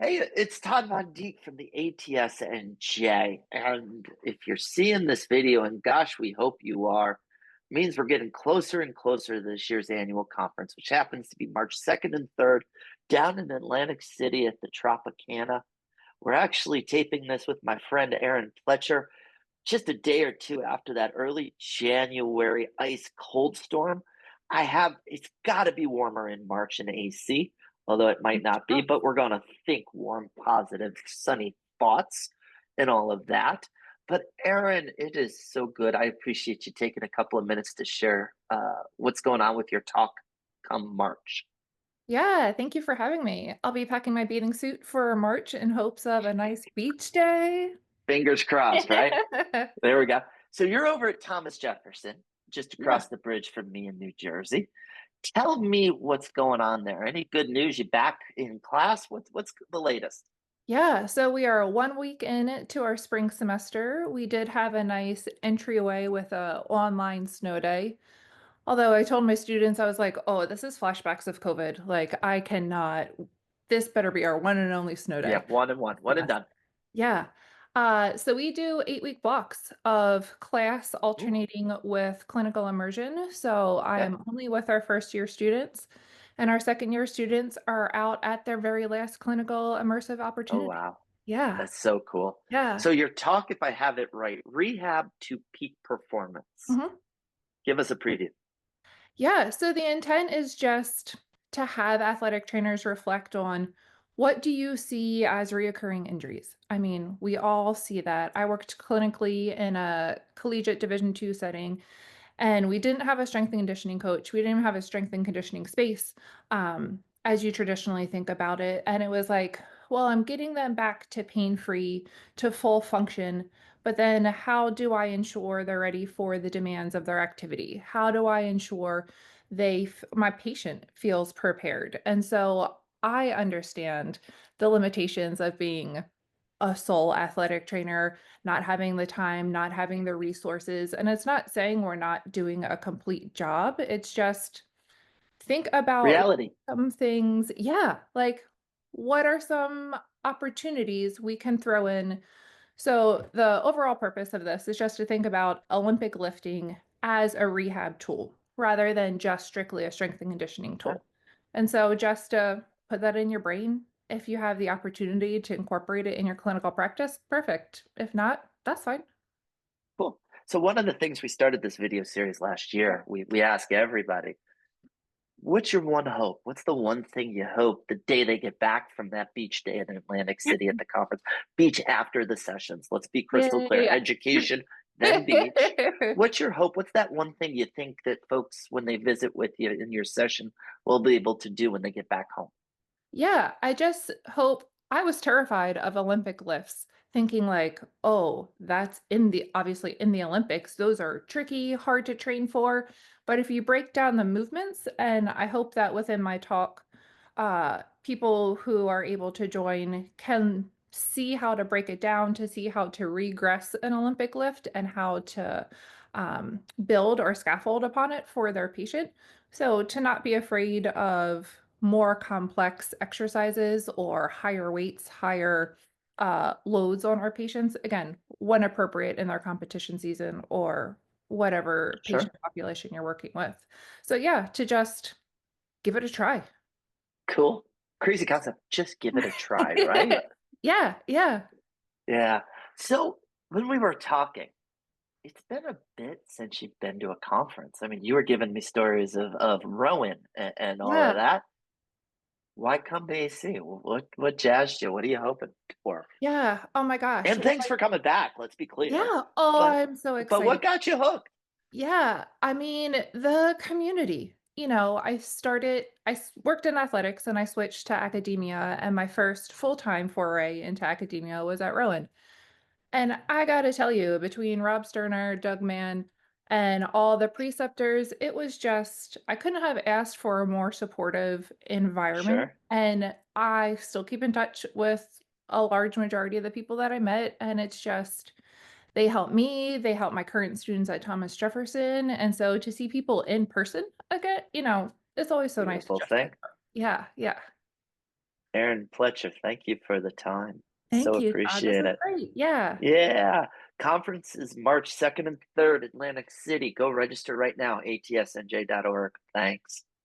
Hey, it's Todd Von Deek from the ATSNJ. And if you're seeing this video, and gosh, we hope you are, means we're getting closer and closer to this year's annual conference, which happens to be March 2nd and 3rd down in Atlantic City at the Tropicana. We're actually taping this with my friend Erin Pletcher just a day or two after that early January ice cold storm. It's got to be warmer in March in AC, although it might not be, Sure. but we're going to think warm, positive, sunny thoughts and all of that. But Erin, it is so good. I appreciate you taking a couple of minutes to share what's going on with your talk come March. Yeah, thank you for having me. I'll be packing my bathing suit for March in hopes of a nice beach day. Fingers crossed, right? There we go. So you're over at Thomas Jefferson, just Yeah. across the bridge from me in New Jersey. Tell me what's going on there. Any good news? You back in class? What's the latest? Yeah, so we are 1 week in to our spring semester. We did have a nice entryway with a online snow day. Although I told my students, I was like, oh, this is flashbacks of COVID. Like, I cannot, this better be our one and only snow Yeah, day. one and one, one and done. Yeah. So we do 8 week blocks of class Ooh, alternating with clinical immersion. So I okay. am only with our first year students, and our second year students are out at their very last clinical immersive Oh opportunity. wow, Yeah. that's so cool. Yeah. So your talk, if I have it right, rehab to peak performance. Mhm. Give us a preview. Yeah, so the intent is just to have athletic trainers reflect on what do you see as reoccurring injuries? I mean, we all see that. I worked clinically in a collegiate Division II setting, and we didn't have a strength and conditioning coach. We didn't even have a strength and conditioning space, as you traditionally think about it. And it was like, well, I'm getting them back to pain-free, to full function, but then how do I ensure they're ready for the demands of their activity? How do I ensure my patient feels prepared? And so I understand the limitations of being a sole athletic trainer, not having the time, not having the resources. And it's not saying we're not doing a complete job. It's just think about Reality. some things. Yeah, like what are some opportunities we can throw in? So, the overall purpose of this is just to think about Olympic lifting as a rehab tool rather than just strictly a strength and conditioning Okay, tool. And so, just to put that in your brain, if you have the opportunity to incorporate it in your clinical practice, perfect. If not, that's fine. cool. So one of the things we started this video series last year, we ask everybody, what's your one hope? What's the one thing you hope the day they get back from that beach day in Atlantic City at the conference? Beach after the sessions. Let's be crystal clear. Yay. Education, then beach. What's your hope? What's that one thing you think that folks, when they visit with you in your session, will be able to do when they get back home? Yeah, I just hope I was terrified of Olympic lifts, thinking like, oh, that's in the obviously in the Olympics. Those are tricky, hard to train for. But if you break down the movements, and I hope that within my talk, people who are able to join can see how to break it down, to see how to regress an Olympic lift and how to build or scaffold upon it for their patient. So to not be afraid of more complex exercises or higher weights, higher loads on our patients, again, when appropriate in their competition season or whatever patient Sure. population you're working with. So yeah, to just give it a try. Cool. Crazy concept. Just give it a try, right? Yeah, yeah, Yeah. So when we were talking, it's been a bit since you've been to a conference. I mean, you were giving me stories of Rowan and all of yeah, that. Why come to AC? What jazzed you? What are you hoping for? yeah. Oh my gosh. And thanks for coming back. Let's be clear. Yeah. Oh, But I'm so but what excited. got you hooked? Yeah, I mean, the community. Worked in athletics and I switched to academia, and my first full-time foray into academia was at Rowan. And I gotta tell you, between Rob Sterner, Doug Mann, and all the preceptors, it was just, I couldn't have asked for a more supportive environment. Sure, And I still keep in touch with a large majority of the people that I met, and it's just, they help me, they help my current students at Thomas Jefferson, and so to see people in person again, it's always so nice to beautiful just thing. catch up. Yeah, yeah. Erin, Pletcher, thank you for the time. So Thank you, Todd. This appreciate was it. great. Yeah. Yeah. Conference is March 2nd and 3rd, Atlantic City. Go register right now, atsnj.org. Thanks.